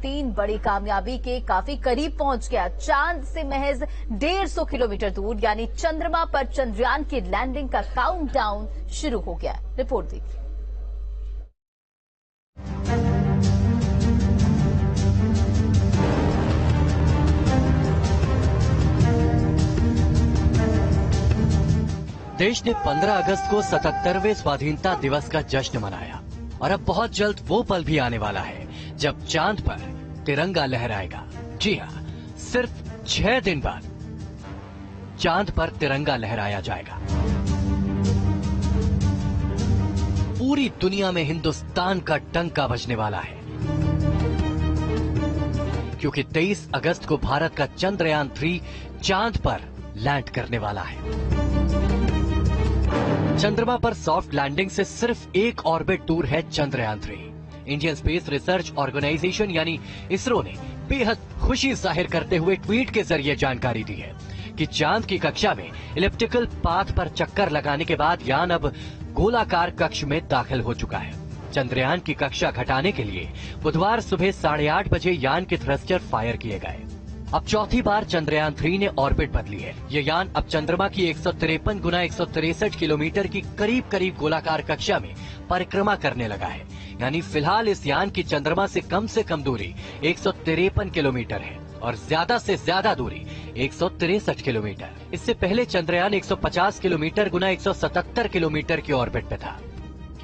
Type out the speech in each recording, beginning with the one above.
Routine बड़ी कामयाबी के काफी करीब पहुंच गया। चांद से महज 150 किलोमीटर दूर यानी चंद्रमा पर चंद्रयान की लैंडिंग का काउंटडाउन शुरू हो गया। रिपोर्ट देखिए। देश ने 15 अगस्त को 77वें स्वाधीनता दिवस का जश्न मनाया और अब बहुत जल्द वो पल भी आने वाला है जब चांद पर तिरंगा लहराएगा। जी हाँ, सिर्फ 6 दिन बाद चांद पर तिरंगा लहराया जाएगा। पूरी दुनिया में हिंदुस्तान का डंका बजने वाला है, क्योंकि 23 अगस्त को भारत का चंद्रयान 3 चांद पर लैंड करने वाला है। चंद्रमा पर सॉफ्ट लैंडिंग से सिर्फ एक ऑर्बिट दूर है Chandrayaan 3। Indian space research organisation यानी इसरो ने बेहद खुशी जाहिर करते हुए ट्वीट के जरिए जानकारी दी है कि चांद की कक्षा में इलिप्टिकल पाथ पर चक्कर लगाने के बाद यान अब गोलाकार कक्ष में दाखिल हो चुका है। चंद्रयान की कक्षा घटाने के लिए बुधवार सुबह 8:30 बजे यान के थ्रस्टर फायर किए गए। अब चौथी बार चंद्रयान 3 ने ऑर्बिट बदली है। ये यान अब चंद्रमा की 153 गुना 163 किलोमीटर की करीब करीब गोलाकार कक्षा में परिक्रमा करने लगा है। यानी फिलहाल इस यान की चंद्रमा से कम दूरी 153 किलोमीटर है और ज्यादा से ज्यादा दूरी 163 किलोमीटर। इससे पहले चंद्रयान 150 किलोमीटर गुना 177 किलोमीटर की ऑर्बिट पे था।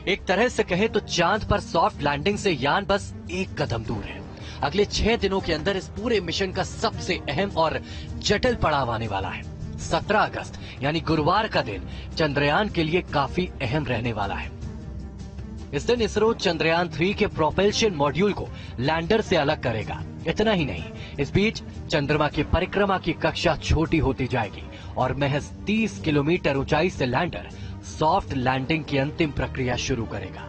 एक तरह से कहे तो चांद पर सॉफ्ट लैंडिंग से यान बस एक कदम दूर है। अगले 6 दिनों के अंदर इस पूरे मिशन का सबसे अहम और जटिल पड़ाव आने वाला है। 17 अगस्त यानी गुरुवार का दिन चंद्रयान के लिए काफी अहम रहने वाला है। इस दिन इसरो चंद्रयान 3 के प्रोपल्शन मॉड्यूल को लैंडर से अलग करेगा। इतना ही नहीं, इस बीच चंद्रमा की परिक्रमा की कक्षा छोटी होती जाएगी और महज 30 किलोमीटर ऊंचाई से लैंडर सॉफ्ट लैंडिंग की अंतिम प्रक्रिया शुरू करेगा।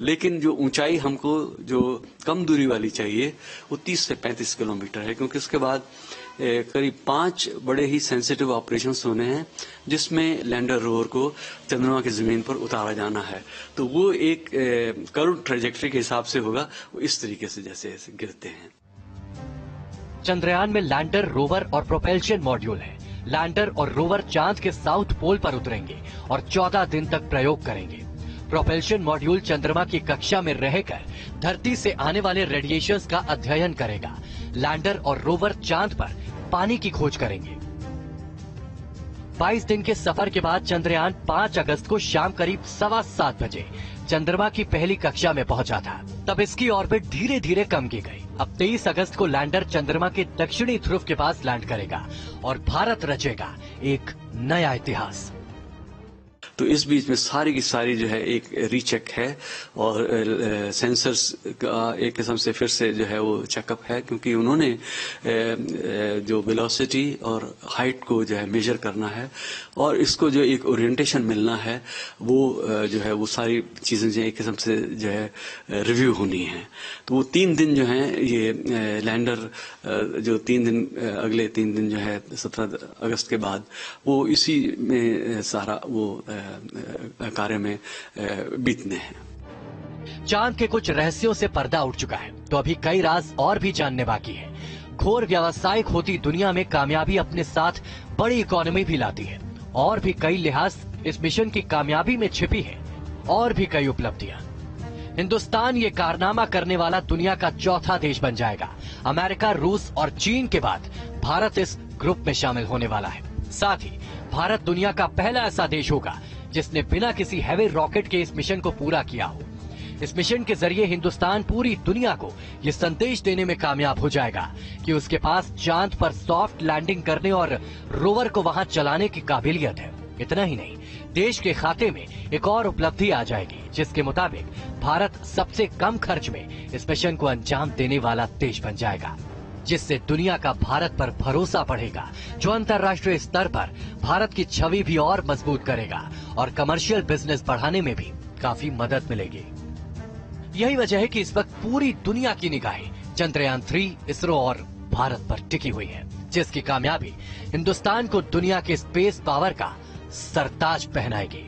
लेकिन जो ऊंचाई हमको जो कम दूरी वाली चाहिए वो 30 से 35 किलोमीटर है, क्योंकि उसके बाद करीब 5 बड़े ही सेंसिटिव ऑपरेशंस होने हैं जिसमें लैंडर रोवर को चंद्रमा की जमीन पर उतारा जाना है। तो वो एक कर्व ट्रेजेक्टरी के हिसाब से होगा, वो इस तरीके से जैसे गिरते हैं। चंद्रयान में लैंडर, रोवर और प्रोपल्शन मॉड्यूल है। लैंडर और रोवर चांद के साउथ पोल पर उतरेंगे और 14 दिन तक प्रयोग करेंगे। प्रोपल्शन मॉड्यूल चंद्रमा की कक्षा में रहकर धरती से आने वाले रेडिएशंस का अध्ययन करेगा। लैंडर और रोवर चांद पर पानी की खोज करेंगे। 22 दिन के सफर के बाद चंद्रयान 5 अगस्त को शाम करीब 7:15 बजे चंद्रमा की पहली कक्षा में पहुंचा था। तब इसकी ऑर्बिट धीरे धीरे कम की गई। अब 23 अगस्त को लैंडर चंद्रमा के दक्षिणी ध्रुव के पास लैंड करेगा और भारत रचेगा एक नया इतिहास। तो इस बीच में सारी की सारी जो है एक रीचेक है और सेंसर्स का एक किस्म से फिर से जो है वो चेकअप है, क्योंकि उन्होंने जो वेलोसिटी और हाइट को जो है मेजर करना है और इसको जो एक ओरिएंटेशन मिलना है वो जो है वो सारी चीजें जो एक किस्म से जो है रिव्यू होनी है। तो वो 3 दिन जो है ये लैंडर जो 3 दिन अगले 3 दिन जो है 17 अगस्त के बाद वो इसी में सारा वो कार्य में बीतने हैं। चांद के कुछ रहस्यों से पर्दा उठ चुका है, तो अभी कई राज और भी जानने बाकी है। घोर व्यावसायिक होती दुनिया में कामयाबी अपने साथ बड़ी इकोनॉमी भी लाती है और भी कई लिहाज इस मिशन की कामयाबी में छिपी है और भी कई उपलब्धियां। हिंदुस्तान ये कारनामा करने वाला दुनिया का चौथा देश बन जाएगा। अमेरिका, रूस और चीन के बाद भारत इस ग्रुप में शामिल होने वाला है। साथ ही भारत दुनिया का पहला ऐसा देश होगा जिसने बिना किसी हैवी रॉकेट के इस मिशन को पूरा किया हो। इस मिशन के जरिए हिंदुस्तान पूरी दुनिया को ये संदेश देने में कामयाब हो जाएगा कि उसके पास चांद पर सॉफ्ट लैंडिंग करने और रोवर को वहां चलाने की काबिलियत है। इतना ही नहीं, देश के खाते में एक और उपलब्धि आ जाएगी, जिसके मुताबिक भारत सबसे कम खर्च में इस मिशन को अंजाम देने वाला देश बन जाएगा, जिससे दुनिया का भारत पर भरोसा बढ़ेगा, जो अंतर्राष्ट्रीय स्तर पर भारत की छवि भी और मजबूत करेगा और कमर्शियल बिजनेस बढ़ाने में भी काफी मदद मिलेगी। यही वजह है कि इस वक्त पूरी दुनिया की निगाहें चंद्रयान 3, इसरो और भारत पर टिकी हुई है, जिसकी कामयाबी हिंदुस्तान को दुनिया के स्पेस पावर का सरताज पहनाएगी।